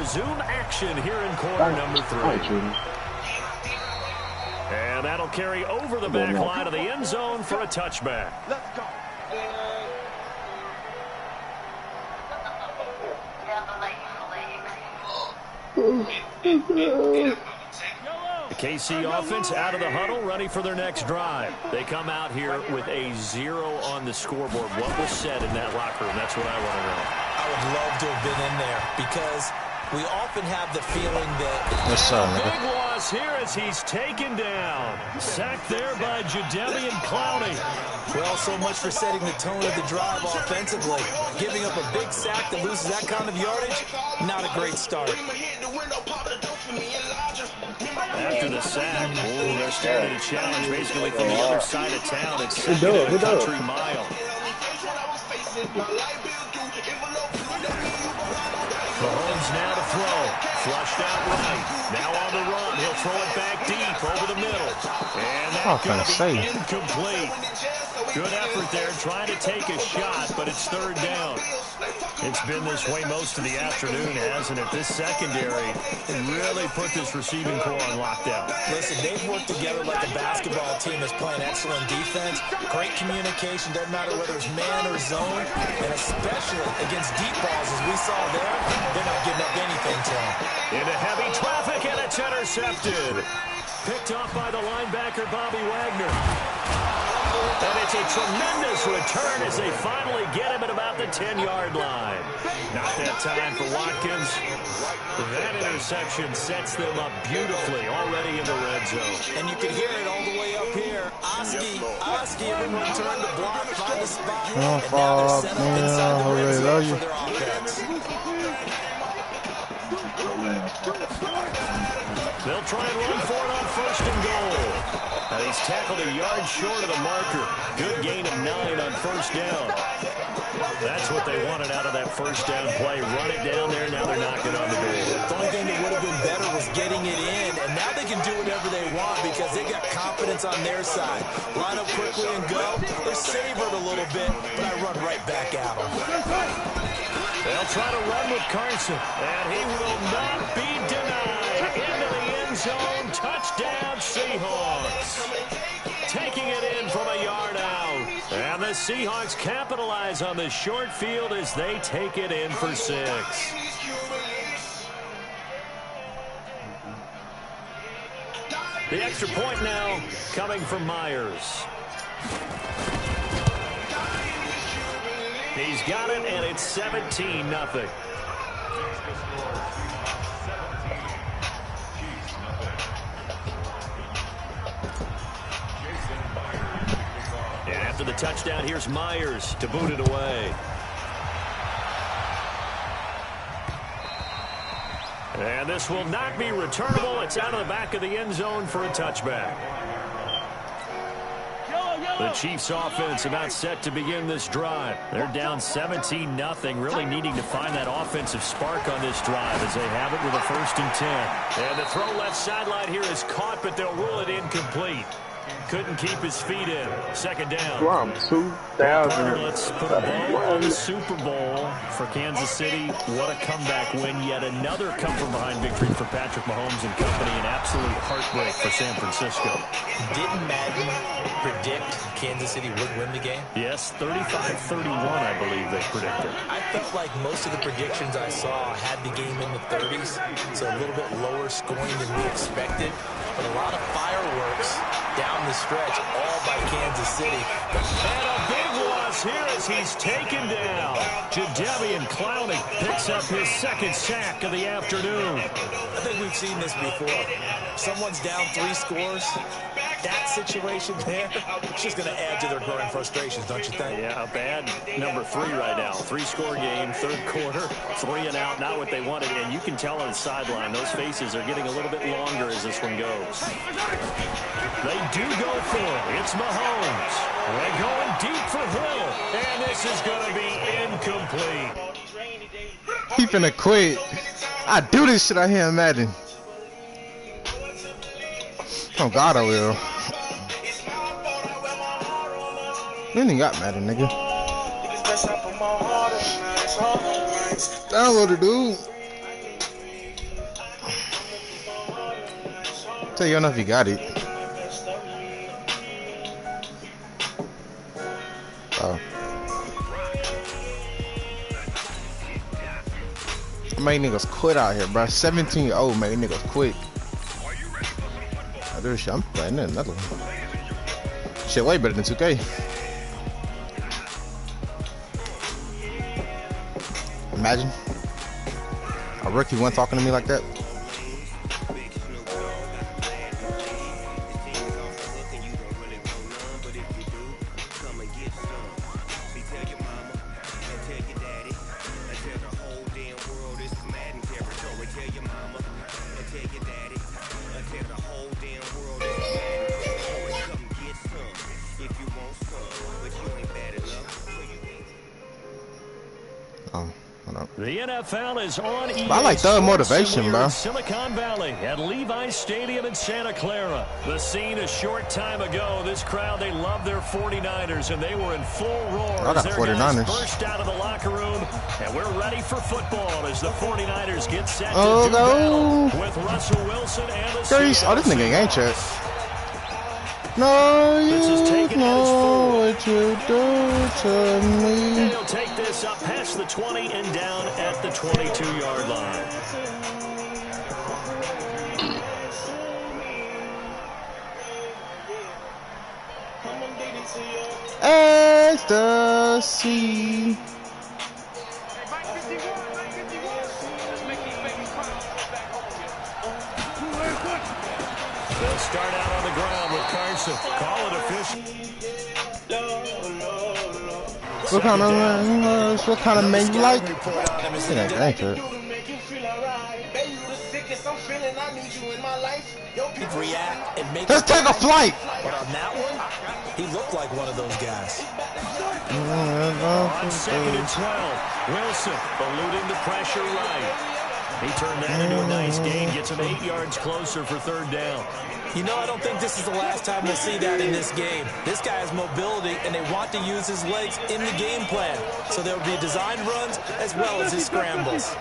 resume action here in quarter number 3. And that'll carry over the back line of the end zone for a touchback. Let's go. The KC offense out of the huddle, ready for their next drive. They come out here with a 0 on the scoreboard. What was said in that locker room? That's what I want to know. I would love to have been in there because we often have the feeling that... Big loss here as he's taken down. Sacked there by Jadeveon Clowney. Well, so much for setting the tone of the drive offensively. Giving up a big sack that loses that kind of yardage, not a great start. After the sack, they're starting to challenge basically from the other side of town. It's second and a country mile. Mahomes now to throw. Flushed out right. Now on the run. He'll throw it back deep over the middle. And that's going to be incomplete. Good effort there trying to take a shot, but it's third down. It's been this way most of the afternoon, hasn't it? This secondary really put this receiving core on lockdown. Listen, they've worked together like a basketball team that's playing excellent defense. Great communication, doesn't matter whether it's man or zone, and especially against deep balls, as we saw there, they're not giving up anything to them. Into heavy traffic, and it's intercepted. Picked off by the linebacker, Bobby Wagner. And it's a tremendous return as they finally get him at about the 10-yard line. Not that time for Watkins. That interception sets them up beautifully already in the red zone. And you can hear it all the way up here. Oski, everyone turned to block, find a spot. And now they're set up inside the red zone for their offense. They'll try and run for it on first and goal. Now he's tackled a yard short of the marker. Good gain of 9 on first down. That's what they wanted out of that first down play. Run it down there, now they're knocking on the door. The only thing that would have been better was getting it in, and now they can do whatever they want because they got confidence on their side. Line up quickly and go. They're savored a little bit, but I run right back at them. They'll try to run with Carson, and he will not be denied. Into the end zone, touchdown Seahawks. Taking it in from a yard out. And the Seahawks capitalize on the short field as they take it in for 6. The extra point now coming from Myers. He's got it, and it's 17-0. And after the touchdown, here's Myers to boot it away. And this will not be returnable. It's out of the back of the end zone for a touchback. The Chiefs offense about set to begin this drive. They're down 17-0, really needing to find that offensive spark on this drive as they have it with a 1st and 10. And the throw left sideline here is caught, but they'll rule it incomplete. Couldn't keep his feet in. 2nd down. 2,000. Let's put a bow on the Super Bowl for Kansas City. What a comeback win. Yet another come-from-behind victory for Patrick Mahomes and company. An absolute heartbreak for San Francisco. Didn't Madden predict Kansas City would win the game? Yes, 35-31, I believe they predicted. I felt like most of the predictions I saw had the game in the 30s, so a little bit lower scoring than we expected. But a lot of fireworks down the stretch, all by Kansas City. And a big loss here as he's taken down. Jadeveon Clowney picks up his 2nd sack of the afternoon. I think we've seen this before. Someone's down 3 scores. That situation there, it's just going to add to their growing frustrations, don't you think? Yeah, a bad number 3 right now. 3-score game, 3rd quarter, 3 and out, not what they wanted. And you can tell on the sideline, those faces are getting a little bit longer as this one goes. They do go for it. It's Mahomes. They're going deep for Hill. And this is going to be incomplete. He finna quit. I do this shit out here in Madden. Oh God, I will. Then he got Madden, nigga. Download it, dude. So you don't know if you got it. Oh. I made niggas quit out here, bro. 17-0 made niggas quit. I do shit. I'm playing another one. Shit way better than 2K. Imagine a rookie one talking to me like that. The NFL is on. I like thug motivation, bro. Silicon Valley at Levi's Stadium in Santa Clara. The scene a short time ago. This crowd, they love their 49ers, and they were in full roar. I got 49ers. Burst out of the locker room, and we're ready for football as the 49ers get set to do battle with Russell Wilson and the Grace. Oh, this nigga ain't check. No, you know what you do to me. And he'll take this up past the 20 and down at the 22-yard line. Ecstasy. They'll start out on the ground with Carson. Call it official. What kind of man you like? Let's take a flight. But on that one, he looked like one of those guys. On 2nd and 12, Wilson eluding the pressure right. He turned that into a nice gain, gets him 8 yards closer for 3rd down. You know, I don't think this is the last time we'll see that in this game. This guy has mobility, and they want to use his legs in the game plan. So there will be designed runs as well as his scrambles.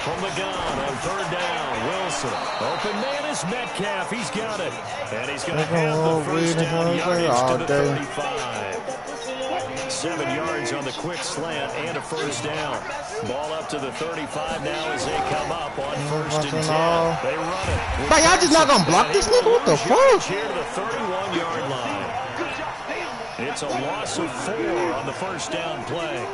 From the gun on 3rd down, Wilson. Open man is Metcalf. He's got it. And he's going to have the first down yardage to the 35. 7 yards on the quick slant and a first down. Ball up to the 35 now as they come up on 1st and 10. They run it. But y'all just not going to block this nigga? What the fuck? Here to the 31-yard line. It's a loss of 4 on the first down play.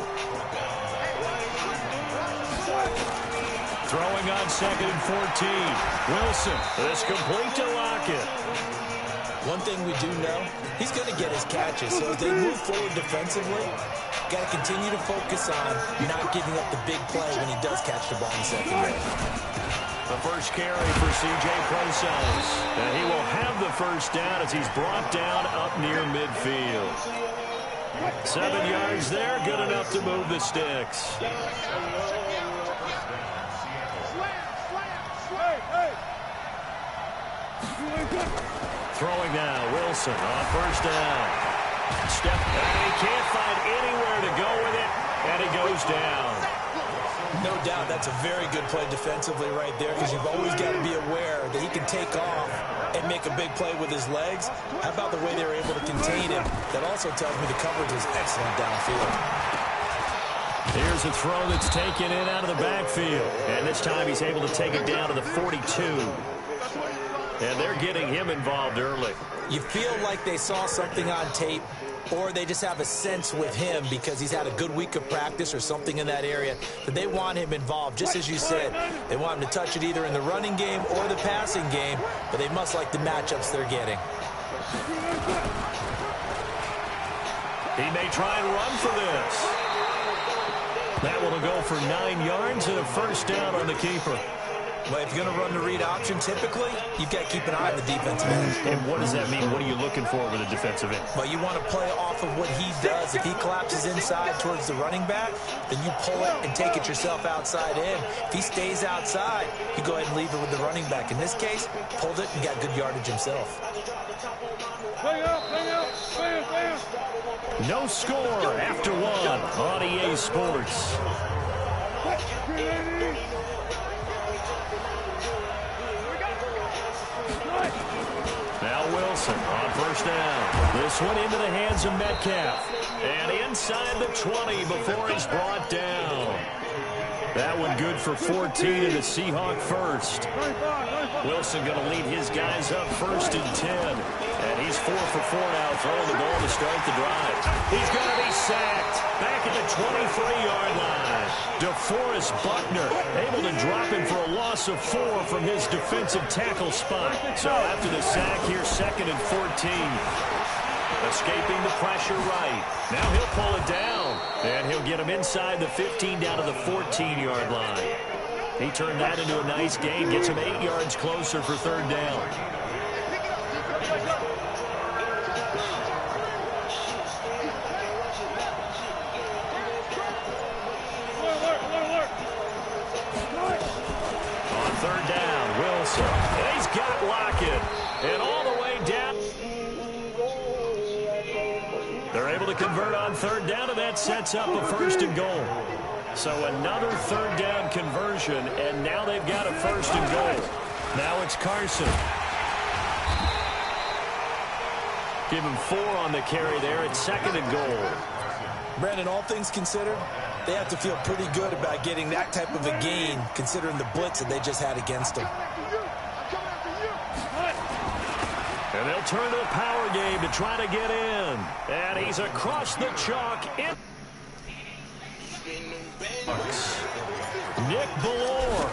Throwing on 2nd and 14. Wilson is complete to Lockett. One thing we do know, he's going to get his catches. So as they move forward defensively, got to continue to focus on not giving up the big play when he does catch the ball in the secondary. The first carry for C.J. Process. And he will have the first down as he's brought down up near midfield. 7 yards there, good enough to move the sticks. Throwing now, Wilson on 1st down. Step back, he can't find anywhere to go with it, and he goes down. No doubt that's a very good play defensively right there, because you've always got to be aware that he can take off and make a big play with his legs. How about the way they were able to contain him? That also tells me the coverage was excellent downfield. Here's a throw that's taken in out of the backfield. And this time he's able to take it down to the 42. And they're getting him involved early. You feel like they saw something on tape, or they just have a sense with him because he's had a good week of practice or something in that area, that they want him involved. Just as you said, they want him to touch it either in the running game or the passing game, but they must like the matchups they're getting. He may try and run for this. That one will go for 9 yards and a first down on the keeper. Well, if you're going to run the read option, typically, you've got to keep an eye on the defensive end. And what does that mean? What are you looking for with a defensive end? Well, you want to play off of what he does. If he collapses inside towards the running back, then you pull it and take it yourself outside in. If he stays outside, you go ahead and leave it with the running back. In this case, pulled it and got good yardage himself. No score after one on EA Sports. Now Wilson on first down. This one into the hands of Metcalf. And inside the 20 before he's brought down. That one good for 14 and the Seahawk first. Wilson going to lead his guys up first and 10. And he's 4 for 4 now, throwing the ball to start the drive. He's going to be sacked back at the 23-yard line. DeForest Buckner able to drop him for a loss of 4 from his defensive tackle spot. So after the sack here, 2nd and 14. Escaping the pressure right. Now he'll pull it down. And he'll get him inside the 15 down to the 14-yard line. He turned that into a nice gain. Gets him 8 yards closer for 3rd down. On 3rd down, Wilson. And he's got Lockett. And all the way down. They're able to convert on 3rd down, and that sets up a 1st and goal. So another 3rd down conversion, and now they've got a 1st and goal. Now it's Carson. Give him 4 on the carry there. It's 2nd and goal. Brandon, all things considered, they have to feel pretty good about getting that type of a gain, considering the blitz that they just had against them. And they'll turn to the power game to try to get in. And he's across the chalk. Nick Ballore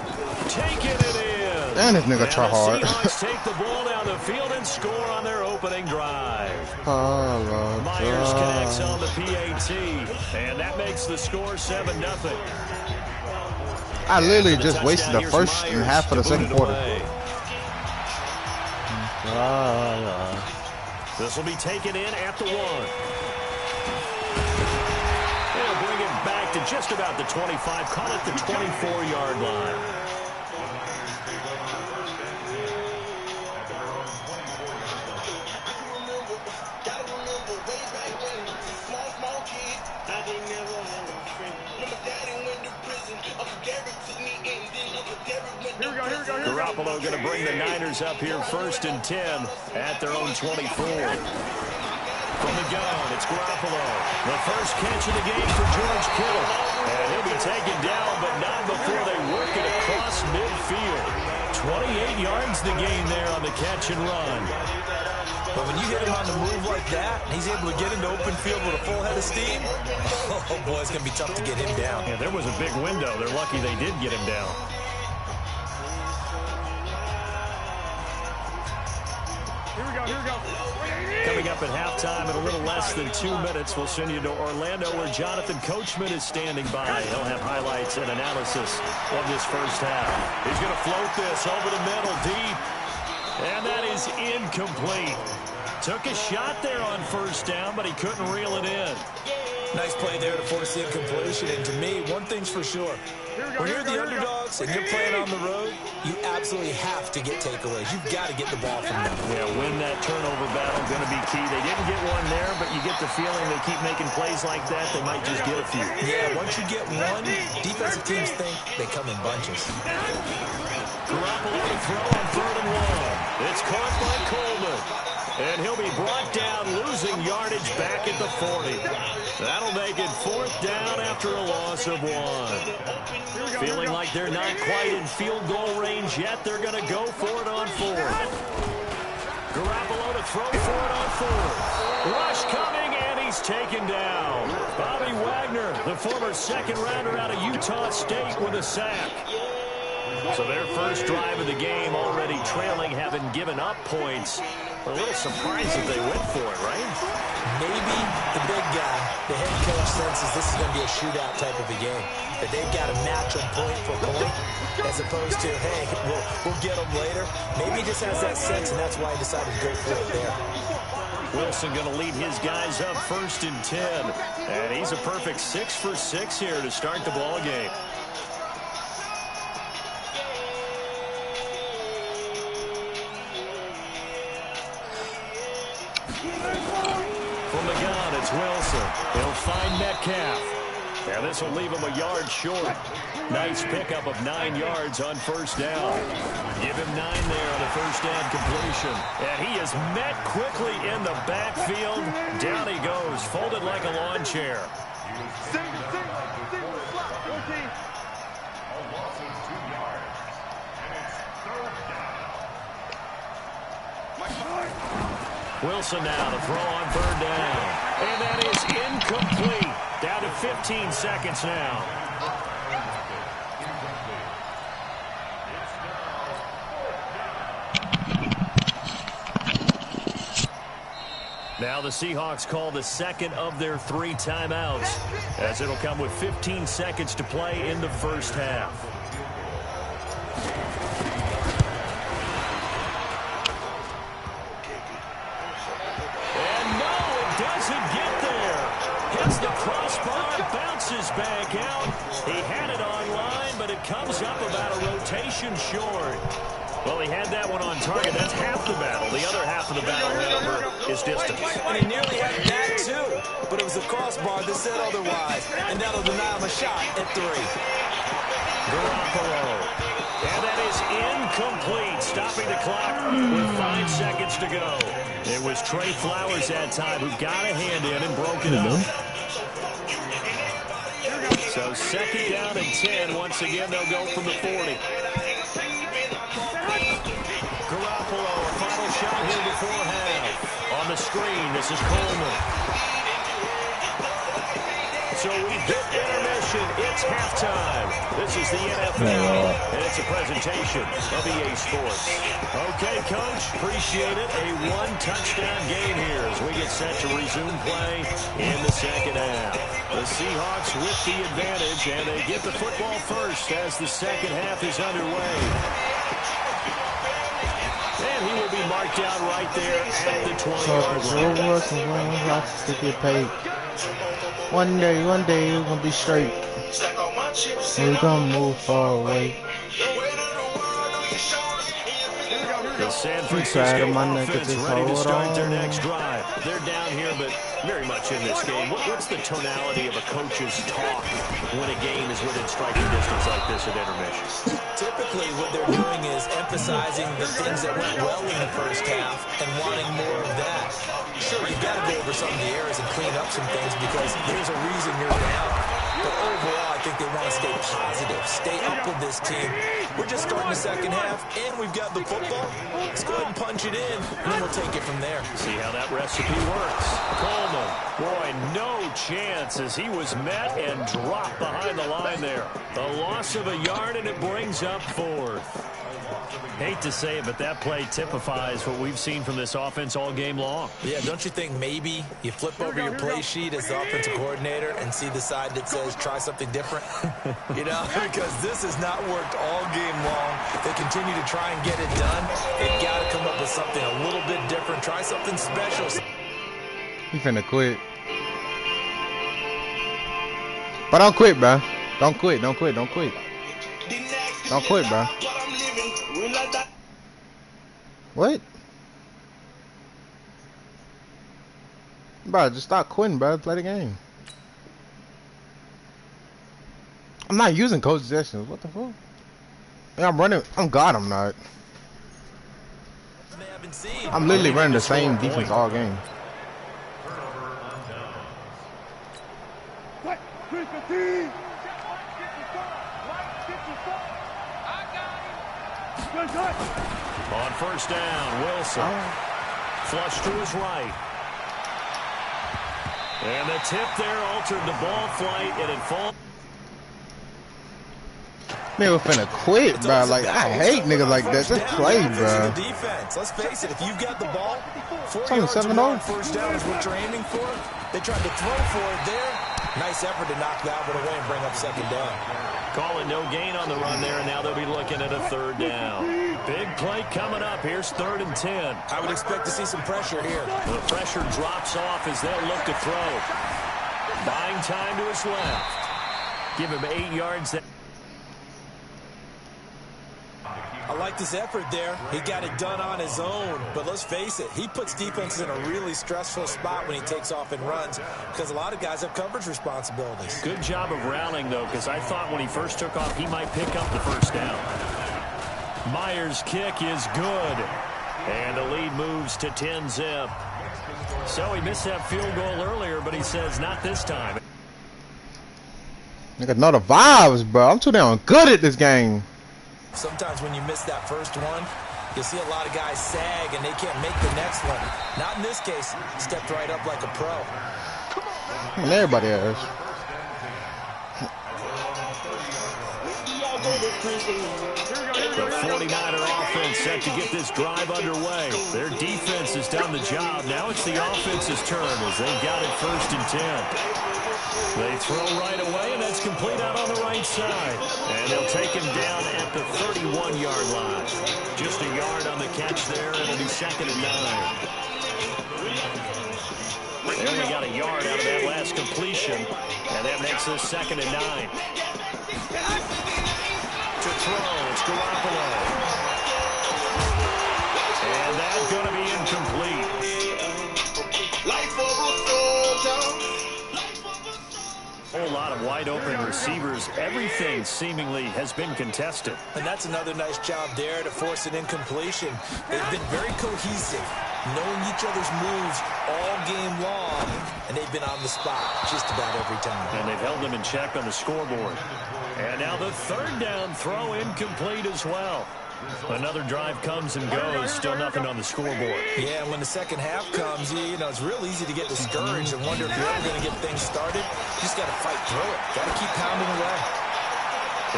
taking it in. And this nigga try hard. The Seahawks take the ball down the field and score on their opening drive. Myers connects on the PAT. And that makes the score 7-0. I literally just wasted the first and half of the second quarter. This will be taken in at the 1. They'll bring it back to just about the 25. Call it the 24-yard line. Garoppolo going to bring the Niners up here 1st and 10 at their own 24. From the gun, it's Garoppolo. The first catch of the game for George Kittle. And he'll be taken down, but not before they work it across midfield. 28 yards the gain there on the catch and run. But when you hit him on the move like that, and he's able to get into open field with a full head of steam, oh boy, it's going to be tough to get him down. Yeah, there was a big window. They're lucky they did get him down. Here we go. Coming up at halftime in a little less than 2 minutes, we'll send you to Orlando where Jonathan Coachman is standing by. He'll have highlights and analysis of this first half. He's going to float this over the middle deep. And that is incomplete. Took a shot there on 1st down, but he couldn't reel it in. Nice play there to force the incompletion. And to me, one thing's for sure. When you're the underdogs and you're playing on the road, you absolutely have to get takeaways. You've got to get the ball from them. Yeah, win that turnover battle, going to be key. They didn't get one there, but you get the feeling they keep making plays like that, they might just get a few. Yeah, once you get one, defensive teams think they come in bunches. Garoppolo to throw on 3rd and 1. It's caught by Coleman. And he'll be brought down, losing yardage back at the 40. That'll make it 4th down after a loss of 1. Feeling like they're not quite in field goal range yet. They're going to go for it on 4th. Garoppolo to throw for it on 4th. Rush coming, and he's taken down. Bobby Wagner, the former 2nd rounder out of Utah State, with a sack. So their first drive of the game already trailing, having given up points. A little surprised that they went for it, right? Maybe the big guy, the head coach, senses this is going to be a shootout type of a game. That they've got to match them point for point, as opposed to, hey, we'll get them later. Maybe he just has that sense, and that's why he decided to go for it there. Wilson going to lead his guys up 1st and 10. And he's a perfect 6 for 6 here to start the ball game. From the gun, it's Wilson. Wilson. He'll find Metcalf. And this will leave him a yard short. Nice pickup of 9 yards on first down. Give him 9 there on a first down completion. And he is met quickly in the backfield. Down he goes, folded like a lawn chair. Wilson now to throw on third down. And that is incomplete. Down to 15 seconds now. Now the Seahawks call the second of their 3 timeouts, as it'll come with 15 seconds to play in the first half. And no, it doesn't get there. Hits the crossbar, bounces back out. He had it online, but it comes up about a rotation short. Well, he had that one on target. That's half the battle. The other half of the battle, remember, is distance. And he nearly had that, too. But it was a crossbar that said otherwise. And that'll deny him a shot at 3. Garoppolo. And that is incomplete. Stopping the clock with 5 seconds to go. It was Trey Flowers that time who got a hand in and broke it up. So second down and 10. Once again, they'll go from the 40. Garoppolo, a final shot here before half. On the screen, this is Coleman. So we hit intermission. It's halftime. This is the NFL, and it's a presentation of EA Sports. Okay, Coach, appreciate it. A 1-touchdown game here as we get set to resume play in the second half. The Seahawks with the advantage, and they get the football first as the second half is underway. And he will be marked down right there at the 20-yard line. To get paid. One day we're gonna be straight. We're gonna move far away. The San Francisco offense ready to start their next drive. They're down here, but very much in this game. What's the tonality of a coach's talk when a game is within striking distance like this at intermission? Typically, what they're doing is emphasizing the things that went well in the first half and wanting more of that. Sure, you've got to go over some of the errors and clean up some things because there's a reason you're down. But overall, I think they want to stay positive, stay up with this team. We're just starting the second half, and we've got the football. Let's go ahead and punch it in, and then we'll take it from there. See how that recipe works. Coleman, boy, no chance as he was met and dropped behind the line there. The loss of a yard, and it brings up 4th. Hate to say it, but that play typifies what we've seen from this offense all game long. Yeah, don't you think maybe you flip over your play sheet as the offensive coordinator and see the side that says try something different? You know, because this has not worked all game long. They continue to try and get it done. They've got to come up with something a little bit different. Try something special. He finna quit. But don't quit, bro. Don't quit, don't quit, don't quit. Don't quit, bro. What? Bro, just stop quitting, bro. Play the game. I'm not using coach suggestions. What the fuck? Yeah, I'm running. I'm God, I'm not. I'm literally running the same defense all game. On first down, Wilson. Flush to his right. And the tip there altered the ball flight, and it falls. Nigga finna quit, bro. Like, I hate niggas like that. Just play, bro. Defense. Let's face it, if you've got the ball, 4 yards and 1 first down is what you're aiming for. They tried to throw for it there. Nice effort to knock that one away and bring up second down. Calling no gain on the run there, and now they'll be looking at a third down. Big play coming up. Here's 3rd and 10. I would expect to see some pressure here. The pressure drops off as they'll look to throw. Buying time to his left. Give him 8 yards. I like this effort there. He got it done on his own. But let's face it, he puts defenses in a really stressful spot when he takes off and runs because a lot of guys have coverage responsibilities. Good job of rallying, though, because I thought when he first took off, he might pick up the first down. Myers' kick is good. And the lead moves to 10-zip. So he missed that field goal earlier, but he says not this time. Nigga, know the vibes, bro. I'm too damn good at this game. Sometimes when you miss that first one, you'll see a lot of guys sag and they can't make the next one. Not in this case. Stepped right up like a pro. And everybody has. The 49er offense set to get this drive underway. Their defense has done the job. Now it's the offense's turn as they've got it 1st and 10. They throw right away, and that's complete out on the right side. And they'll take him down at the 31-yard line. Just a yard on the catch there. It'll be 2nd and 9. They only got a yard out of that last completion, and that makes this 2nd and 9. To throw, it's Garoppolo. And that's going to be incomplete. A whole lot of wide open receivers. Everything seemingly has been contested. And that's another nice job there to force an incompletion. They've been very cohesive, knowing each other's moves all game long, and they've been on the spot just about every time. And they've held them in check on the scoreboard. And now the 3rd down throw incomplete as well. Another drive comes and goes. Still nothing on the scoreboard. Yeah, when the second half comes, you know, it's real easy to get discouraged and wonder if you're ever going to get things started. You just got to fight through it. Got to keep pounding away.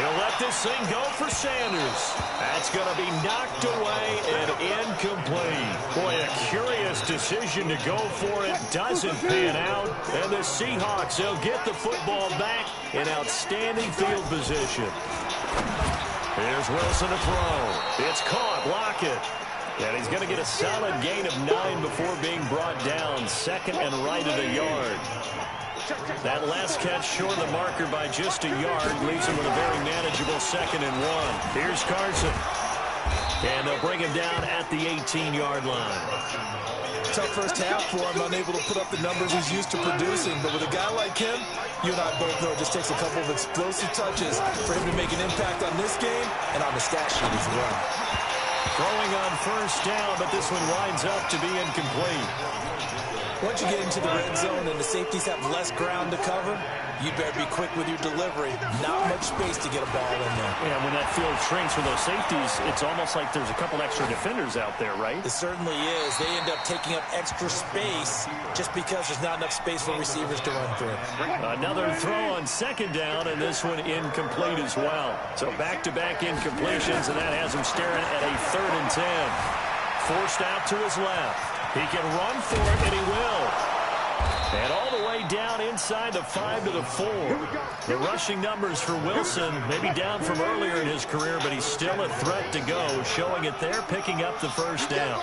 He'll let this thing go for Sanders. That's going to be knocked away and incomplete. Boy, a curious decision to go for it. Doesn't pan out. And the Seahawks, they'll get the football back in outstanding field position. Here's Wilson to throw. It's caught. Block it. And he's going to get a solid gain of 9 before being brought down. 2nd and right at a yard. That last catch short of the marker by just a yard leaves him with a very manageable 2nd and 1. Here's Carson. And they'll bring him down at the 18-yard line. Tough first half for him, unable to put up the numbers he's used to producing. But with a guy like him, you and I both know it just takes a couple of explosive touches for him to make an impact on this game and on the stat sheet as well. Throwing on 1st down, but this one winds up to be incomplete. Once you get into the red zone and the safeties have less ground to cover, you better be quick with your delivery. Not much space to get a ball in there. Yeah, when that field shrinks for those safeties, it's almost like there's a couple extra defenders out there, right? It certainly is. They end up taking up extra space just because there's not enough space for receivers to run through. Another throw on 2nd down, and this one incomplete as well. So back-to-back incompletions, and that has him staring at a 3rd and 10. Forced out to his left. He can run for it, and he will. And all the way down inside the 5 to the 4. The rushing numbers for Wilson, maybe down from earlier in his career, but he's still a threat to go, showing it there, picking up the 1st down.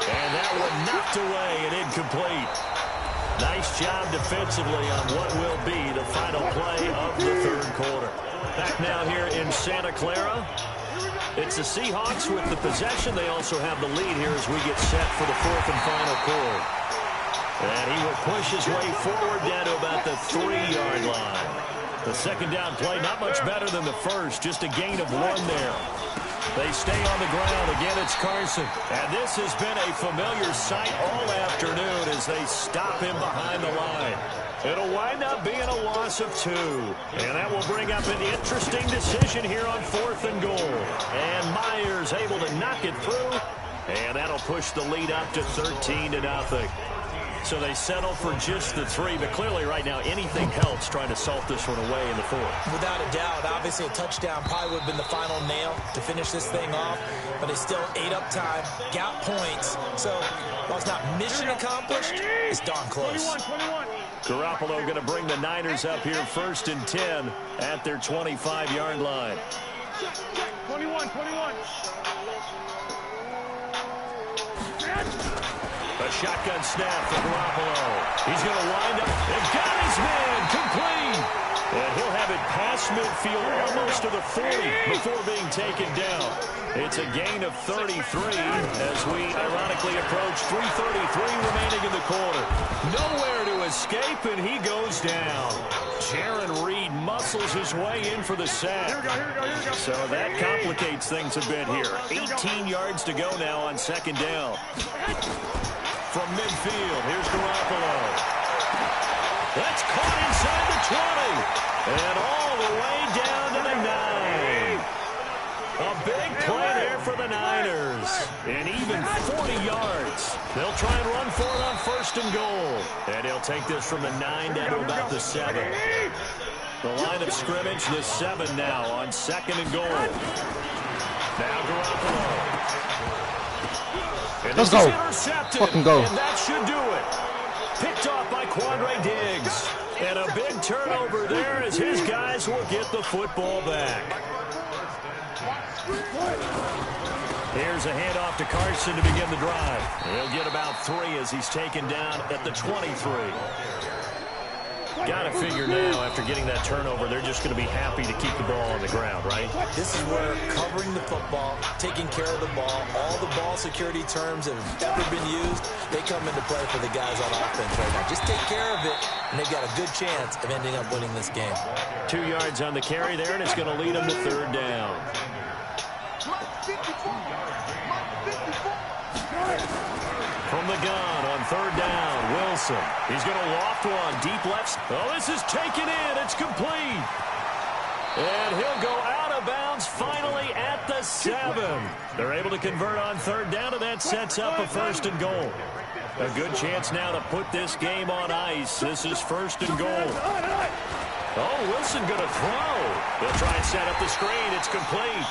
And that one knocked away and incomplete. Nice job defensively on what will be the final play of the 3rd quarter. Back now here in Santa Clara. It's the Seahawks with the possession. They also have the lead here as we get set for the 4th and final quarter. And he will push his way forward down to about the 3-yard line. The 2nd down play, not much better than the first, just a gain of 1 there. They stay on the ground. Again, it's Carson. And this has been a familiar sight all afternoon as they stop him behind the line. It'll wind up being a loss of 2. And that will bring up an interesting decision here on 4th and goal. And Myers able to knock it through. And that'll push the lead up to 13-0. So they settle for just the 3, but clearly right now anything helps trying to salt this one away in the 4th. Without a doubt, obviously a touchdown probably would have been the final nail to finish this thing off, but they still ate up time, got points. So while it's not mission accomplished, it's darn close. 21. Garoppolo going to bring the Niners up here 1st and 10 at their 25-yard line. 21. A shotgun snap for Garoppolo. He's going to wind up and got his man complete. And he'll have it past midfield almost to the 40 before being taken down. It's a gain of 33 as we ironically approach 3:33 remaining in the quarter. Nowhere to escape, and he goes down. Jaron Reed muscles his way in for the sack. Here we go. So that complicates things a bit here. 18 yards to go now on second down. From midfield, here's Garoppolo. That's caught inside the 20. And all the way down to the 9. A big play there for the Niners. And even 40 yards. They'll try and run for it on first and goal. And he'll take this from the 9 down to about the 7. The line of scrimmage, the 7 now on second and goal. Now Garoppolo. And let's go. Fucking go. And that should do it. Picked off by Quandre Diggs. And a big turnover there as his guys will get the football back. Here's a handoff to Carson to begin the drive. He'll get about 3 as he's taken down at the 23. Got to figure now, after getting that turnover, they're just going to be happy to keep the ball on the ground, right? This is where covering the football, taking care of the ball, all the ball security terms that have ever been used, they come into play for the guys on offense right now. Just take care of it, and they've got a good chance of ending up winning this game. 2 yards on the carry there, and it's going to lead them to third down. From the gun on third down, Wilson. He's going to loft one deep left. Oh, this is taken in. It's complete. And he'll go out of bounds finally at the 7. They're able to convert on third down, and that sets up a first and goal. A good chance now to put this game on ice. This is first and goal. Oh, Wilson going to throw. They'll try and set up the screen. It's complete.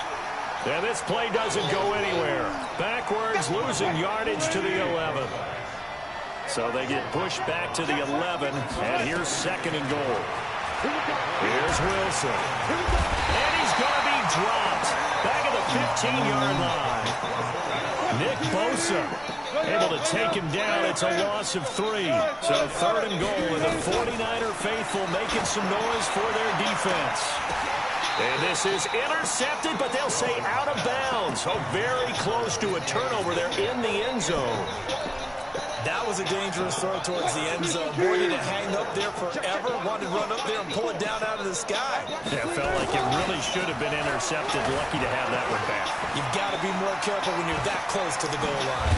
And this play doesn't go anywhere. Backwards, losing yardage to the 11. So they get pushed back to the 11, and here's second and goal. Here's Wilson. And he's going to be dropped back at the 15-yard line. Nick Bosa able to take him down. It's a loss of 3. So third and goal, and the 49er faithful making some noise for their defense. And this is intercepted, but they'll say out of bounds. Oh, very close to a turnover there in the end zone. That was a dangerous throw towards the end zone. Boy, did it hang up there forever. Wanted to run up there and pull it down out of the sky. Yeah, it felt like it really should have been intercepted. Lucky to have that one back. You've got to be more careful when you're that close to the goal line.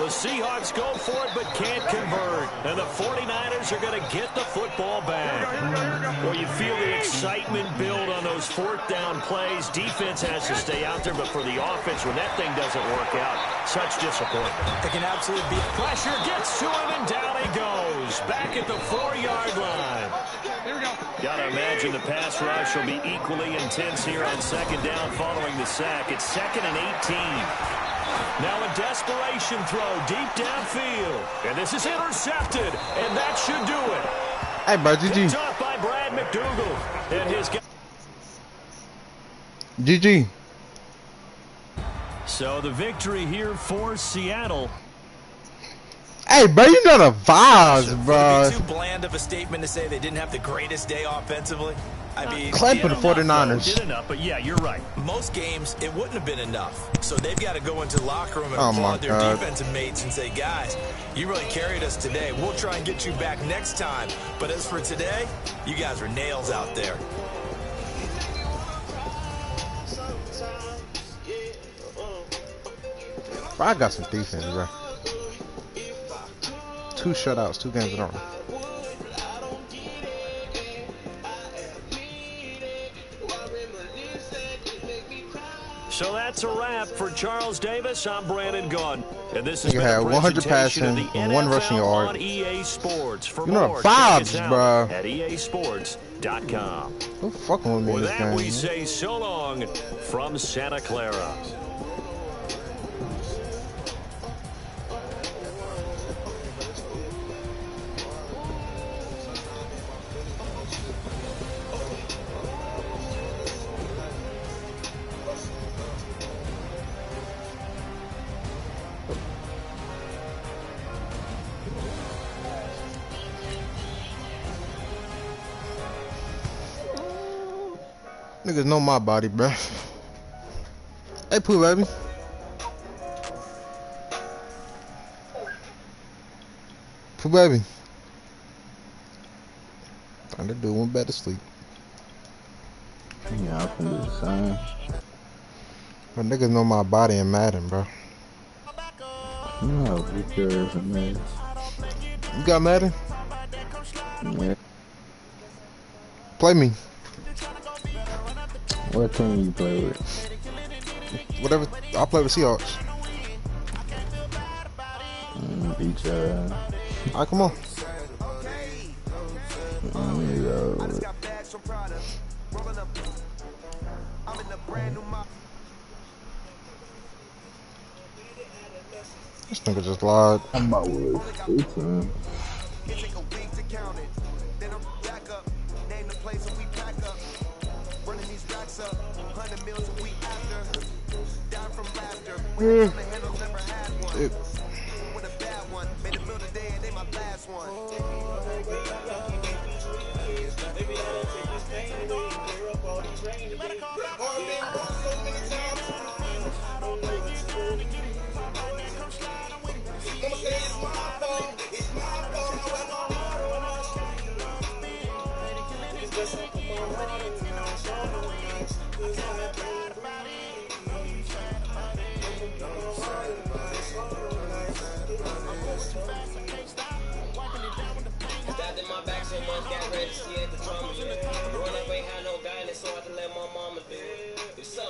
The Seahawks go for it but can't convert. And the 49ers are going to get the football back. Well, you feel the excitement build on those fourth down plays. Defense has to stay out there, but for the offense, when that thing doesn't work out, such disappointment. They can absolutely beat. Pressure gets to him, and down he goes. Back at the 4-yard line. Here we go. Got to imagine the pass rush will be equally intense here on second down following the sack. It's second and 18. Now a desperation throw deep downfield. And this is intercepted. And that should do it. Hey, bro, GG. Picked up by Brad McDougal. And his guy. GG. So the victory here for Seattle. Hey, bro, you know the vibes, bro. Would it be too bland of a statement to say they didn't have the greatest day offensively? I mean, Clap for the 49ers. Did enough, but yeah, you're right. Most games, it wouldn't have been enough. So they've got to go into the locker room and Oh, my applaud their God. defensive mates and say, guys, you really carried us today. We'll try and get you back next time. But as for today, you guys were nails out there. Bro, I got some defense, bro. 2 shutouts, 2 games in a row. So that's a wrap for Charles Davis. I'm Brandon Gaudin. And this has You been had a 100 presentation of passing the and 1 rushing NFL yard. on EA Sports. For You know more, the vibes, check us bro. out at easports.com. Who fucking with me in With this that, game? we man? say so long from Santa Clara. Niggas know my body, bro. Hey, Pooh, baby. Pooh, baby. And the dude went back to sleep. Yeah, I can do the same. But niggas know my body in Madden, bro. No, who cares, man? You got Madden? Yeah. Play me. What team you play with? Whatever. I'll play with Seahawks. Beat your ass. Alright, come on. This nigga just lied. I'm about to sleep, man.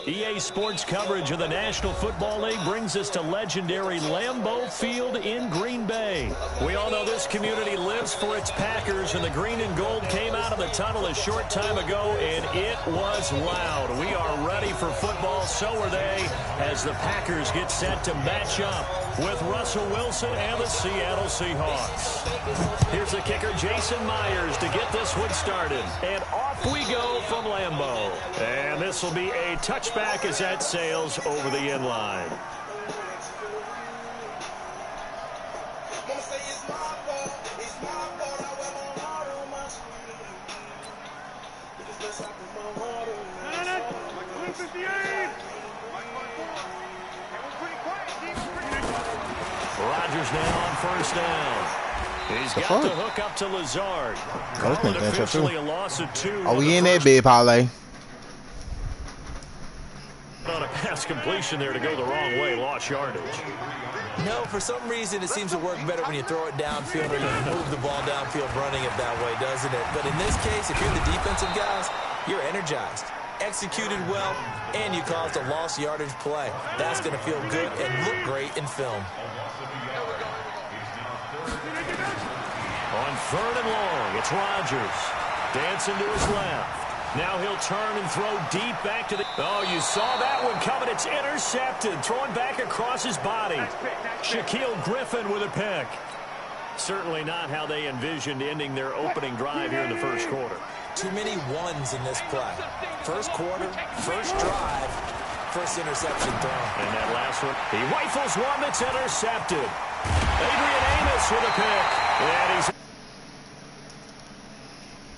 EA Sports coverage of the National Football League brings us to legendary Lambeau Field in Green Bay. We all know this community lives for its Packers, and the green and gold came out of the tunnel a short time ago, and it was loud. We are ready for football, so are they, as the Packers get set to match up with Russell Wilson and the Seattle Seahawks. Here's the kicker, Jason Myers, to get this one started. And off we go from Lambeau. And this will be a touchback as that sails over the end line. Rodgers now on first down. He's got the hook up to Lazard. Call it officially a loss of 2. Oh, we in that big parlay. On a pass completion there to go the wrong way, lost yardage. No, for some reason it seems to work better when you throw it downfield or you move the ball downfield running it that way, doesn't it? But in this case, if you're the defensive guys, you're energized, executed well, and you caused a lost yardage play. That's going to feel good and look great in film. On 3rd and long, it's Rodgers. Dancing to his left. Now he'll turn and throw deep back to the... Oh, you saw that one coming. It's intercepted. Throwing back across his body. Shaquille Griffin with a pick. Certainly not how they envisioned ending their opening drive here in the first quarter. Too many ones in this play. First quarter, first drive, first interception thrown. And that last one, he rifles one that's intercepted. Adrian Amos with a pick. And he's...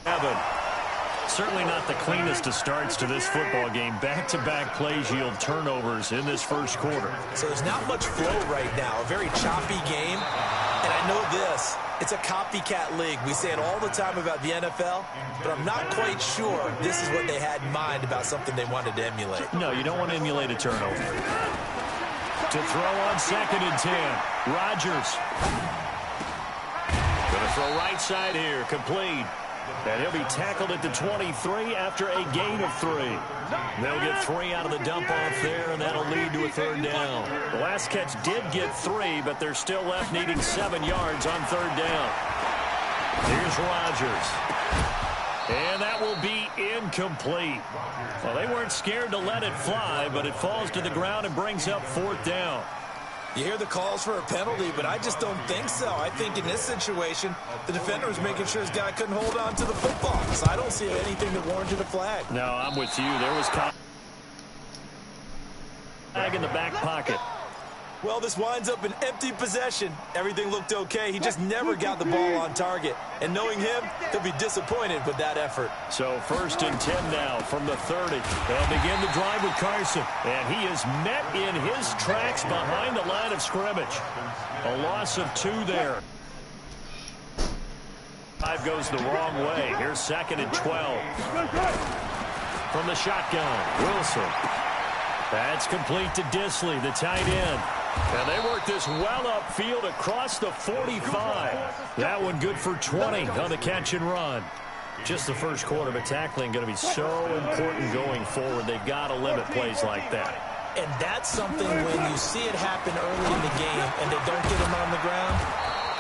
Evan. Certainly not the cleanest of starts to this football game. Back-to-back plays yield turnovers in this first quarter. So there's not much flow right now. A very choppy game. And I know this. It's a copycat league. We say it all the time about the NFL, but I'm not quite sure this is what they had in mind about something they wanted to emulate. No, you don't want to emulate a turnover. To throw on 2nd and 10. Rodgers. Going to throw right side here. Complete. And he'll be tackled at the 23 after a gain of 3. They'll get 3 out of the dump-off there, and that'll lead to a 3rd down. The last catch did get 3, but they're still left needing 7 yards on 3rd down. Here's Rodgers. And that will be incomplete. Well, they weren't scared to let it fly, but it falls to the ground and brings up 4th down. You hear the calls for a penalty, but I just don't think so. I think in this situation, the defender was making sure his guy couldn't hold on to the football. So I don't see anything that warranted a flag. No, I'm with you. There was flag in the back pocket. Well, this winds up an empty possession. Everything looked okay. He just never got the ball on target. And knowing him, he'll be disappointed with that effort. So 1st and 10 now from the 30. They'll begin the drive with Carson. And he is met in his tracks behind the line of scrimmage. A loss of 2 there. 5 goes the wrong way. Here's 2nd and 12. From the shotgun, Wilson. That's complete to Disley, the tight end. And they work this well upfield across the 45. That one good for 20 on the catch and run. Just the first quarter, but tackling going to be so important going forward. They've got to limit plays like that. And that's something when you see it happen early in the game and they don't get him on the ground,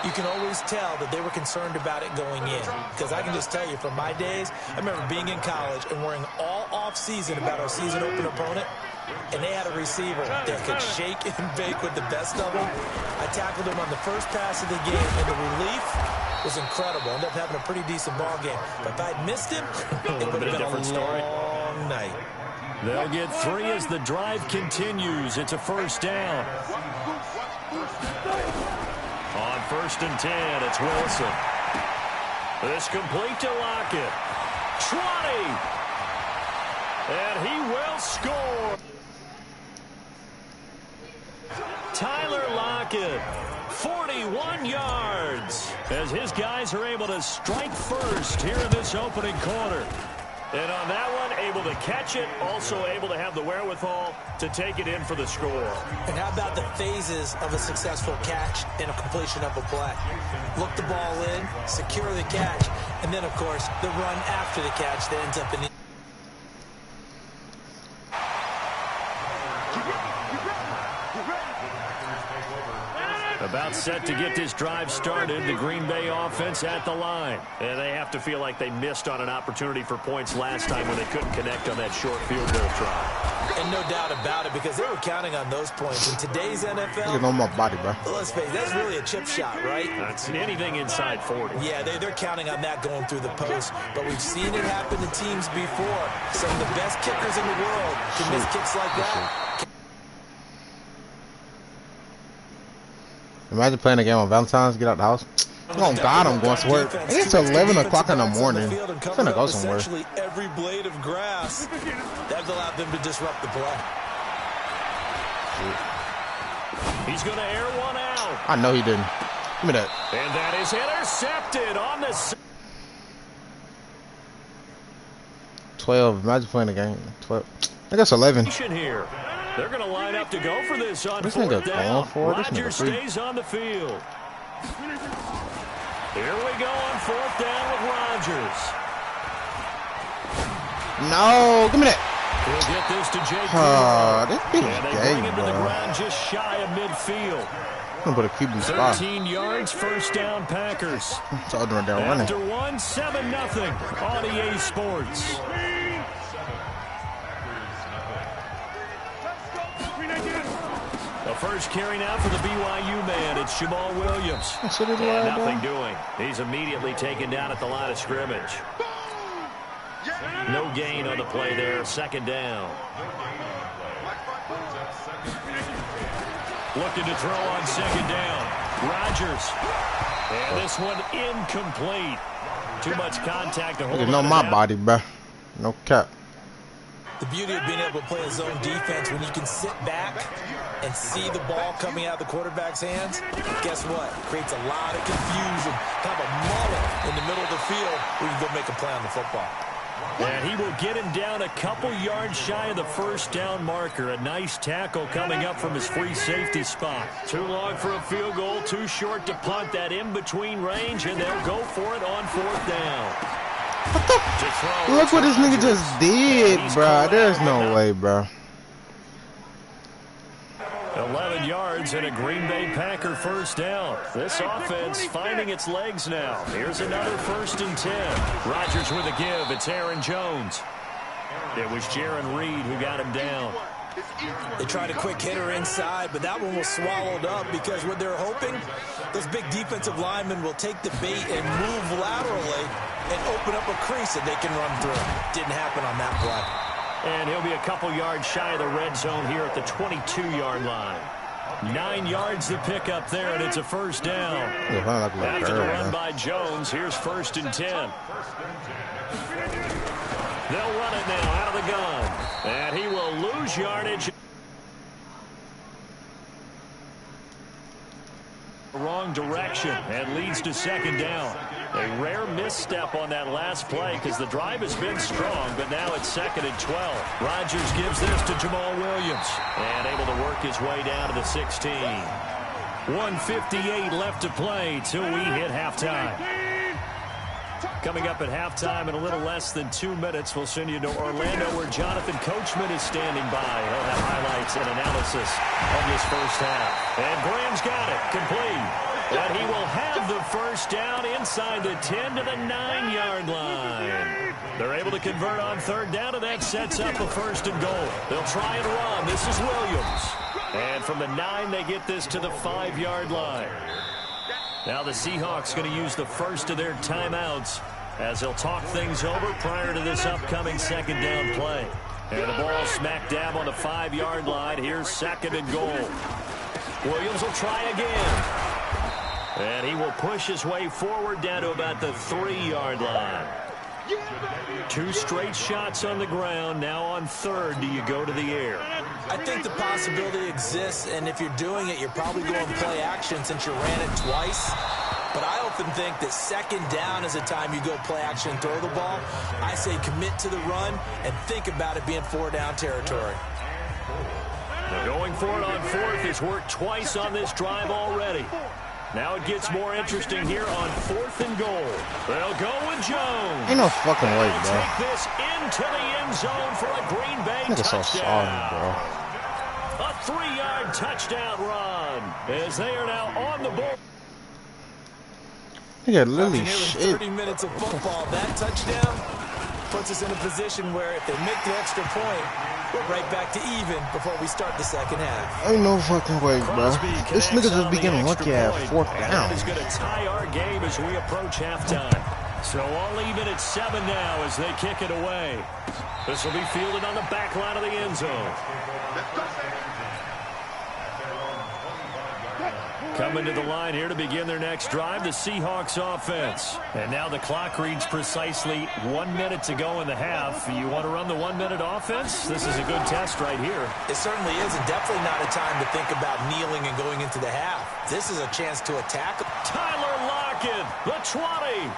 you can always tell that they were concerned about it going in. Because I can just tell you from my days, I remember being in college and worrying all off-season about our season open opponent. And they had a receiver that could shake and bake with the best of them. I tackled him on the first pass of the game, and the relief was incredible. Ended up having a pretty decent ball game. But if I'd missed him, it would have been a long night. They'll get 3 as the drive continues. It's a 1st down. On 1st and 10, it's Wilson. This complete to Lockett. 20! And he will score. Tyler Lockett, 41 yards, as his guys are able to strike first here in this opening quarter. And on that one, able to catch it, also able to have the wherewithal to take it in for the score. And how about the phases of a successful catch and a completion of a play? Look the ball in, secure the catch, and then, of course, the run after the catch that ends up in the... About set to get this drive started, the Green Bay offense at the line. And they have to feel like they missed on an opportunity for points last time when they couldn't connect on that short field goal try. And no doubt about it, because they were counting on those points. In today's NFL, you on my body, bro. Let's face it, that's really a chip shot, right? That's anything inside 40. Yeah, they're counting on that going through the post. But we've seen it happen to teams before. Some of the best kickers in the world can miss kicks like that. Imagine playing a game on Valentine's, get out the house. Oh, God, I'm going to work. It's 11 o'clock in the morning. I'm finna go somewhere. Essentially every blade of grass. That allowed them to disrupt the play. He's going to air one out. I know he didn't. Give me that. And that is intercepted on the... 12. Imagine playing a game. 12. I guess 11. Here. They're going to line up to go for this on This 4th down. Rodgers stays on the field. Here we go on 4th down with Rodgers. No, give me that. He'll get this to Jake. This and they bring him to the ground just shy of midfield. I'm going to put a QB spot. 13 yards, 1st down Packers. It's all down running. After 1, 7-0 on EA Sports. The first carry now for the BYU man. It's Jamal Williams. And nothing doing. He's immediately taken down at the line of scrimmage. No gain on the play there. 2nd down. Looking to throw on 2nd down. Rodgers. And this one incomplete. Too much contact to hold on. You know my body, bro. No cap. The beauty of being able to play a zone defense when you can sit back and see the ball coming out of the quarterback's hands, guess what? Creates a lot of confusion. Kind of a mullet in the middle of the field where you can go make a play on the football. And he will get him down a couple yards shy of the 1st down marker. A nice tackle coming up from his free safety spot. Too long for a field goal, too short to punt. That in-between range, and they'll go for it on 4th down. Look what this nigga just did, bro. There's no way, bro. 11 yards and a Green Bay Packer 1st down. This offense finding its legs now. Here's another 1st and 10. Rodgers with a give. It's Aaron Jones. It was Jaron Reed who got him down. They tried a quick hitter inside, but that one was swallowed up because what they're hoping, those big defensive linemen will take the bait and move laterally and open up a crease that they can run through. Didn't happen on that play. And he'll be a couple yards shy of the red zone here at the 22-yard line. 9 yards to pick up there, and it's a first down. Like After the run by Jones, here's 1st and 10. They'll run it now out of the gun, and he will lose yardage. Wrong direction and leads to 2nd down. A rare misstep on that last play because the drive has been strong, but now it's 2nd and 12. Rodgers gives this to Jamal Williams and able to work his way down to the 16. 1:58 left to play till we hit halftime. Coming up at halftime in a little less than 2 minutes, we'll send you to Orlando where Jonathan Coachman is standing by. He'll have highlights and analysis of this first half. And Graham's got it, complete. And he will have the first down inside the 10 to the 9-yard line. They're able to convert on 3rd down, and that sets up a 1st and goal. They'll try and run. This is Williams. And from the 9, they get this to the 5-yard line. Now the Seahawks going to use the first of their timeouts as they'll talk things over prior to this upcoming 2nd down play. And the ball smack dab on the 5-yard line. Here's 2nd and goal. Williams will try again. And he will push his way forward down to about the 3-yard line. 2 straight shots on the ground. Now on 3rd, do you go to the air? I think the possibility exists, and if you're doing it, you're probably going play action since you ran it twice. But I often think that 2nd down is a time you go play action and throw the ball. I say commit to the run and think about it being 4-down territory. They're going for it on 4th. It's worked twice on this drive already. Now it gets more interesting here on 4th and goal. They'll go with Jones. Ain't no fucking way, bro. Take this into the end zone for a Green Bay touchdown. So sorry, bro. A 3-yard touchdown run as they are now on the ball. They got literally After nearly 30 minutes of football, that touchdown puts us in a position where if they make the extra point, we're right back to even before we start the 2nd half. Ain't no fucking way, bro. This nigga just be getting lucky at 4th down. That is going to tie our game as we approach halftime. So all even at 7 now as they kick it away. This will be fielded on the back line of the end zone. Coming to the line here to begin their next drive, the Seahawks offense. And now the clock reads precisely 1 minute to go in the half. You want to run the 1-minute offense? This is a good test right here. It certainly is, and definitely not a time to think about kneeling and going into the half. This is a chance to attack. Tyler Lockett, the 20.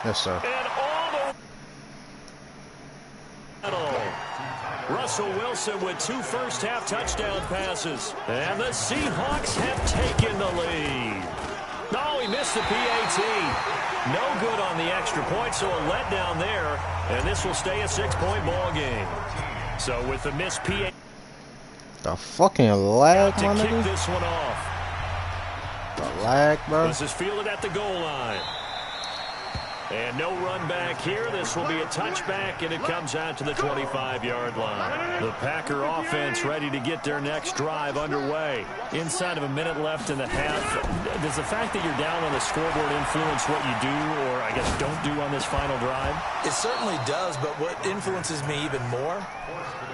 Yes, sir. And all the... Russell Wilson with 2 first-half touchdown passes. And the Seahawks have taken the lead. No, he missed the PAT. No good on the extra point, so a letdown there. And this will stay a 6-point ball game. So with the missed PAT... The fucking lag, my to kick nigga. this one off. The lag, bro. This is fielded at the goal line. And no run back here. This will be a touchback, and it comes out to the 25-yard line. The Packer offense ready to get their next drive underway. Inside of a minute left in the half. Does the fact that you're down on the scoreboard influence what you do, or I guess don't do on this final drive? It certainly does, but what influences me even more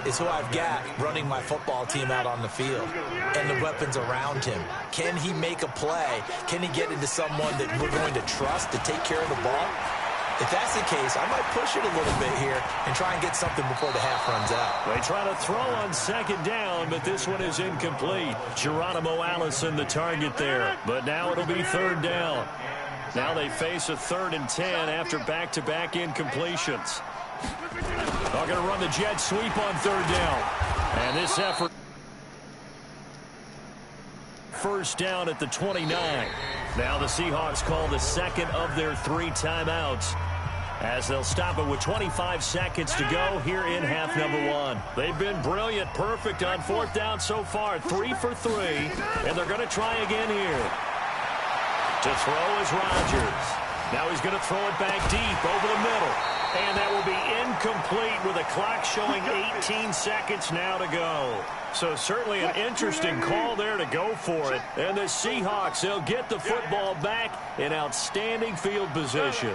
is who I've got running my football team out on the field and the weapons around him. Can he make a play? Can he get into someone that we're going to trust to take care of the ball? If that's the case, I might push it a little bit here and try and get something before the half runs out. They try to throw on 2nd down, but this one is incomplete. Geronimo Allison the target there, but now it'll be 3rd down. Now they face a 3rd and 10 after back-to-back incompletions. They're going to run the jet sweep on 3rd down. And this effort... First down at the 29. Now the Seahawks call the 2nd of their 3 timeouts as they'll stop it with 25 seconds to go here in half number 1. They've been brilliant, perfect on 4th down so far, 3 for 3, and they're going to try again here. To throw is Rodgers. Now he's going to throw it back deep over the middle. And that will be incomplete with a clock showing 18 seconds now to go. So certainly an interesting call there to go for it. And the Seahawks, they'll get the football back in outstanding field position.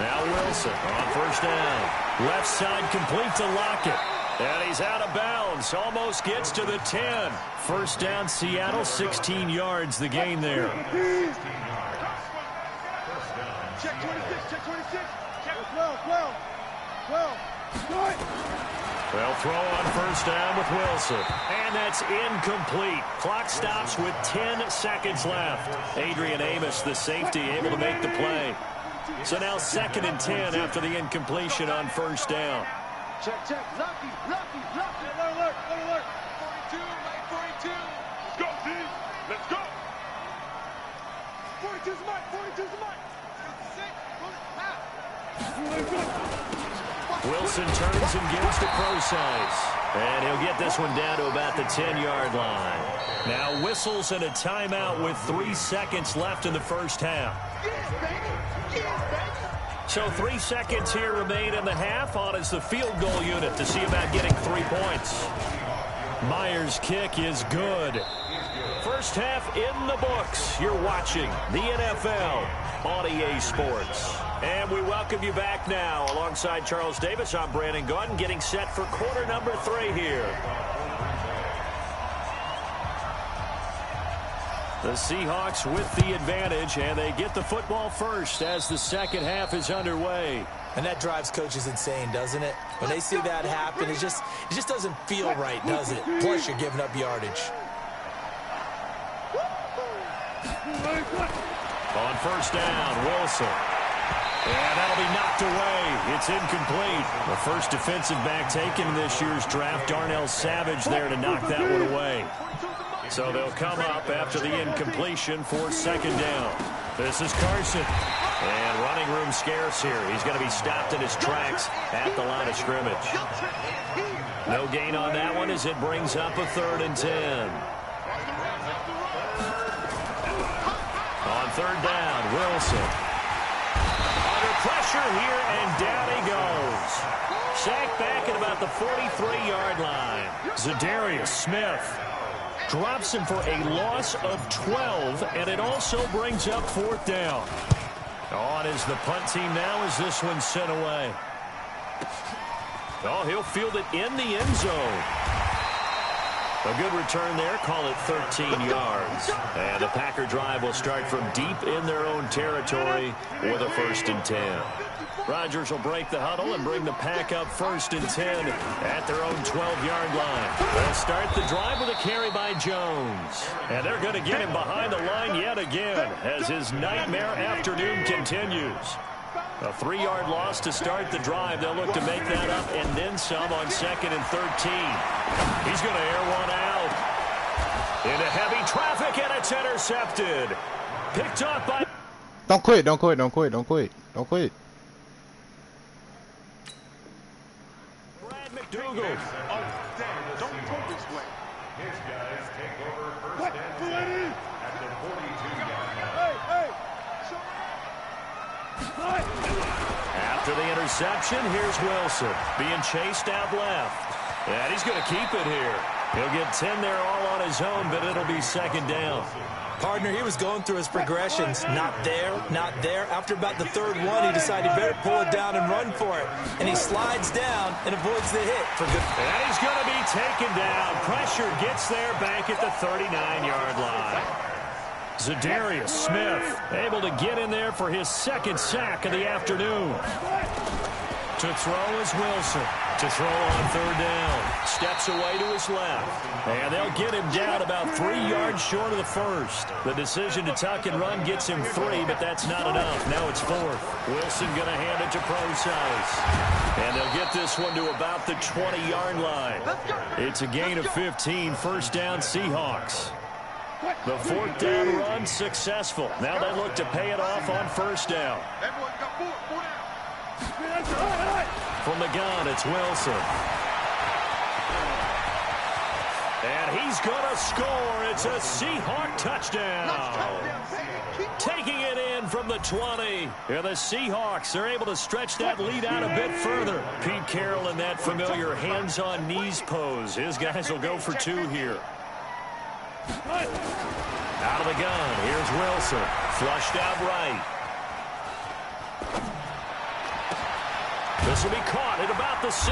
Now Wilson on 1st down. Left side complete to Lockett. And he's out of bounds. Almost gets to the 10. First down, Seattle, 16 yards the gain there. Check 26, check 26. Check 12. They'll throw on first down with Wilson. And that's incomplete. Clock stops with 10 seconds left. Adrian Amos, the safety, able to make the play. So now 2nd and 10 after the incompletion on first down. Check. Lucky. Alert. 42, Mike, 42. Let's go, D. Let's go. 42's Mike. Wilson turns and gives to Procise. And he'll get this one down to about the 10-yard line. Now whistles and a timeout with 3 seconds left in the first half. So 3 seconds here remain in the half. On is the field goal unit to see about getting 3 points. Myers' kick is good. First half in the books. You're watching the NFL on EA Sports. And we welcome you back now. Alongside Charles Davis, I'm Brandon Gaudin, getting set for quarter number 3 here. The Seahawks with the advantage, and they get the football first as the second half is underway. And that drives coaches insane, doesn't it? When they see that happen, it just doesn't feel right, does it? Plus, you're giving up yardage. On first down, Wilson. And that'll be knocked away. It's incomplete. The first defensive back taken in this year's draft, Darnell Savage, there to knock that one away. So they'll come up after the incompletion for second down. This is Carson. And running room scarce here. He's going to be stopped in his tracks at the line of scrimmage. No gain on that one as it brings up a 3rd and 10. On third down, Wilson. Under pressure here, and down he goes. Sacked back at about the 43-yard line. Zadarius Smith drops him for a loss of 12, and it also brings up 4th down. On is the punt team now as this one's sent away. Oh, he'll field it in the end zone. A good return there, call it 13 yards. And the Packer drive will start from deep in their own territory with a 1st and 10. Rodgers will break the huddle and bring the Pack up 1st and 10 at their own 12-yard line. They'll start the drive with a carry by Jones. And they're going to get him behind the line yet again as his nightmare afternoon continues. A 3-yard loss to start the drive. They'll look to make that up and then some on 2nd and 13. He's going to air one out. Into heavy traffic, and it's intercepted. Picked up by... Don't quit. Brad McDougal. Oh, damn. Don't go this way. His guys take over first and 10 at the 42-yard line. After the interception, here's Wilson being chased out left. And he's going to keep it here. He'll get 10 there all on his own, but it'll be second down. Partner, he was going through his progressions. Not there. After about the 3rd one, he decided he better pull it down and run for it. And he slides down and avoids the hit for good. And he's going to be taken down. Pressure gets there back at the 39-yard line. Zadarius Smith able to get in there for his 2nd sack of the afternoon. To throw is Wilson. To throw on 3rd down. Steps away to his left. And they'll get him down about 3 yards short of the 1st. The decision to tuck and run gets him 3, but that's not enough. Now it's 4th. Wilson going to hand it to Procise. And they'll get this one to about the 20-yard line. It's a gain of 15. First down, Seahawks. The 4th down run successful. Now they look to pay it off on first down. From the gun, it's Wilson. And he's going to score. It's a Seahawk touchdown. Taking it in from the 20. And the Seahawks are able to stretch that lead out a bit further. Pete Carroll in that familiar hands-on knees pose. His guys will go for 2 here. Out of the gun, here's Wilson. Flushed out right. This will be caught at about the 6.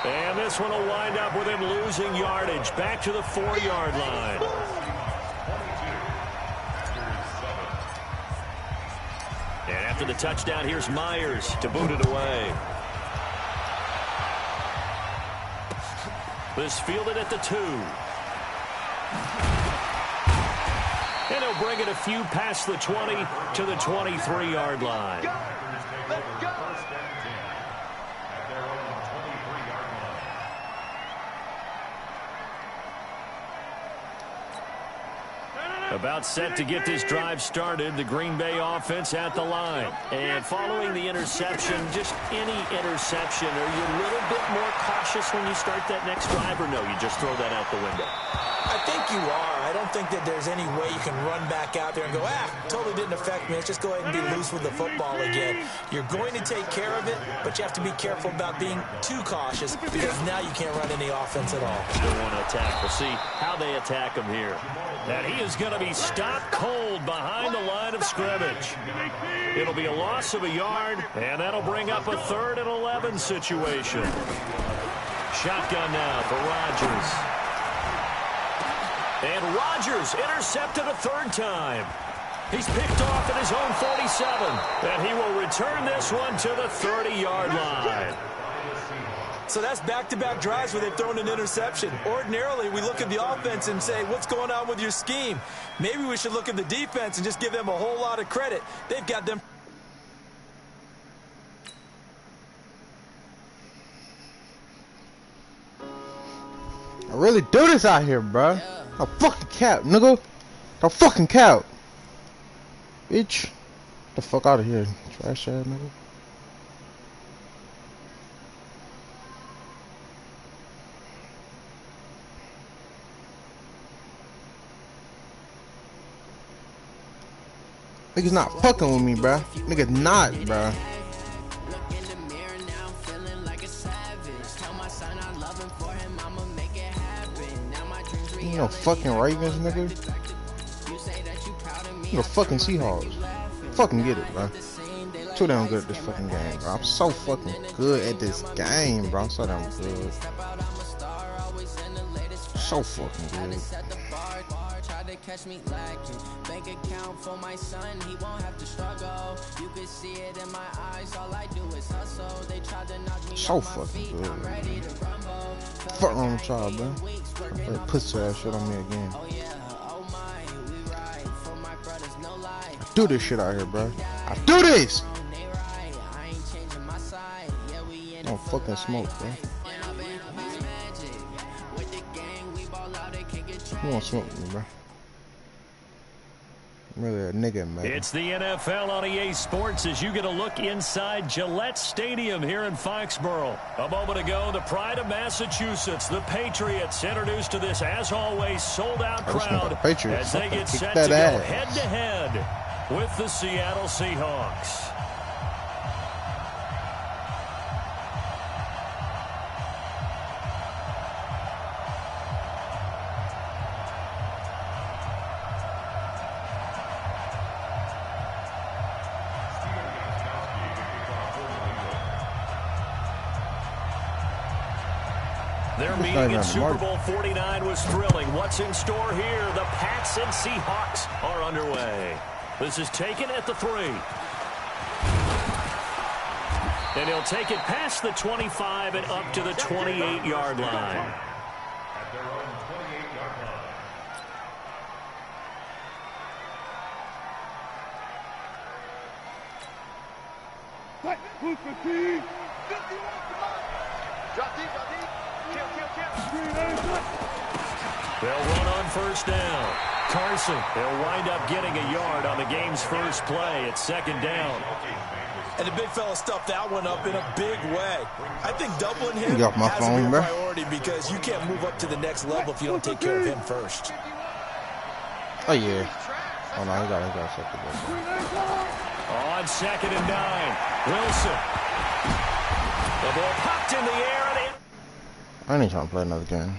And this one will wind up with him losing yardage. Back to the 4-yard line. And after the touchdown, here's Myers to boot it away. This fielded at the 2. And he'll bring it a few past the 20 to the 23-yard line. Let's go. About set to get this drive started, the Green Bay offense at the line. And following the interception, just any interception, are you a little bit more cautious when you start that next drive, or no, you just throw that out the window? I think you are. I don't think that there's any way you can run back out there and go, totally didn't affect me. Let's just go ahead and be loose with the football again. You're going to take care of it, but you have to be careful about being too cautious because now you can't run any offense at all. Still want to attack. We'll see how they attack him here. And he is going to be stopped cold behind the line of scrimmage. It'll be a loss of a yard, and that'll bring up a 3rd and 11 situation. Shotgun now for Rodgers. And Rodgers intercepted a 3rd time. He's picked off at his own 47. And he will return this one to the 30-yard line. So that's back-to-back drives where they've thrown an interception. Ordinarily, we look at the offense and say, what's going on with your scheme? Maybe we should look at the defense and just give them a whole lot of credit. They've got them. I really do this out here, bro. I fucking cap, nigga. I fucking cap. Bitch. Get the fuck out of here, trash ass nigga. Niggas not fucking with me, bro. Niggas not, bro. You know fucking Ravens, nigga. You know fucking Seahawks. Fucking get it, bro. Too damn good at this fucking game, bro. I'm so fucking good at this game, bro. I'm so damn good. So fucking good. Catch me lacking. Bank account for my son, he won't have to struggle. You can see it in my eyes, all I do is hustle. They try to knock me so off my feet, fucking good. I'm ready to rumble. Fuck wrong with y'all, bro. That pussy ass shit on me again. Oh yeah, oh my, we ride for my brothers, no lie. I do this shit out here, bro. I do this! They right, I ain't changing my side. Yeah, we in Don't fucking smoke, bro. You won't smoke me, bro. I'm really a nigga, man. It's the NFL on EA Sports as you get a look inside Gillette Stadium here in Foxborough. A moment ago, the pride of Massachusetts, the Patriots, introduced to this, as always, sold-out crowd as they get set to go head-to-head with the Seattle Seahawks. Their meeting in Super Bowl 49 was thrilling. What's in store here? The Pats and Seahawks are underway. This is taken at the 3. And he'll take it past the 25 and up to the 28-yard line. At their own 28-yard line. What? Who's the team? Drop deep, drop deep. They'll run on first down. Carson, they'll wind up getting a yard on the game's first play. It's 2nd down. And the big fella stuffed that one up in a big way. I think doubling him got my has phone, to be a bro. priority because you can't move up to the next level if you don't take care of him first. Oh, yeah. Oh, no, he got something there. On 2nd and 9, Wilson. The ball popped in the air. I ain't trying to play another game.